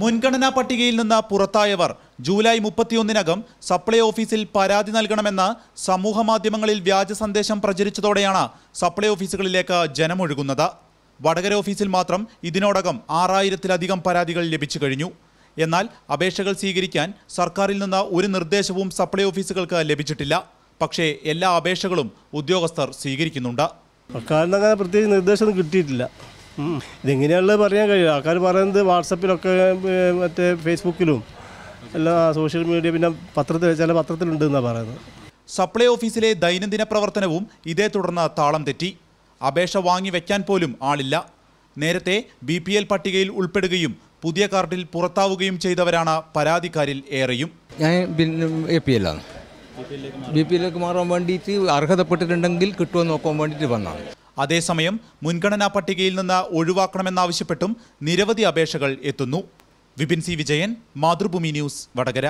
മുൻഗണനാ പട്ടികയിൽ നിന്ന് പുറത്തായവർ ജൂലൈ 31-നകം സപ്ലൈ ഓഫീസിൽ പരാതി നൽകണമെന്ന് സമൂഹമാധ്യമങ്ങളിൽ വ്യാജ സന്ദേശം പ്രചരിച്ചതോടെയാണ് സപ്ലൈ ഓഫീസുകളിലേക്ക് ജനമൊഴുകുന്നത്. വടകര ഓഫീസിൽ മാത്രം ഇതിനോടകം 6000-ത്തിലധികം പരാതികൾ ലഭിച്ചു കഴിഞ്ഞു. എന്നാൽ അപേക്ഷകൾ സ്വീകരിക്കാൻ സർക്കാരിൽ നിന്ന് ഒരു നിർദ്ദേശവും സപ്ലൈ ഓഫീസുകൾക്ക് ലഭിച്ചിട്ടില്ല. പക്ഷേ എല്ലാ അപേക്ഷകളും ഉദ്യോഗസ്ഥർ സ്വീകരിക്കുന്നുണ്ട്. സർക്കാരിന് പ്രത്യേകിച്ച് നിർദ്ദേശമൊന്നും കിട്ടിയിട്ടില്ല. ഇതെങ്ങനെയാണുള്ളത് പറയാൻ കഴിയും. ആൾക്കാർ പറയുന്നത് വാട്സപ്പിലൊക്കെ മറ്റേ ഫേസ്ബുക്കിലും എല്ലാ സോഷ്യൽ മീഡിയ പിന്നെ ചില പത്രത്തിലുണ്ടെന്നാണ് പറയുന്നത്. സപ്ലൈ ഓഫീസിലെ ദൈനംദിന പ്രവർത്തനവും ഇതേ തുടർന്ന് താളം തെറ്റി. അപേക്ഷ വാങ്ങി വയ്ക്കാൻ പോലും ആളില്ല. നേരത്തെ BPL പട്ടികയിൽ ഉൾപ്പെടുകയും പുതിയ കാർഡിൽ പുറത്താവുകയും ചെയ്തവരാണ് പരാതിക്കാരിൽ ഏറെയും. ഞാൻ APL ആണ്. BPL മാറാൻ വേണ്ടിയിട്ട് അർഹതപ്പെട്ടിട്ടുണ്ടെങ്കിൽ കിട്ടുമെന്ന് നോക്കാൻ വേണ്ടിയിട്ട് വന്നതാണ്. അതേസമയം മുൻഗണനാ പട്ടികയിൽ നിന്ന് ഒഴിവാക്കണമെന്നാവശ്യപ്പെട്ടും നിരവധി അപേക്ഷകൾ എത്തുന്നു. വിപിൻ C. വിജയൻ, മാതൃഭൂമി ന്യൂസ്, വടകര.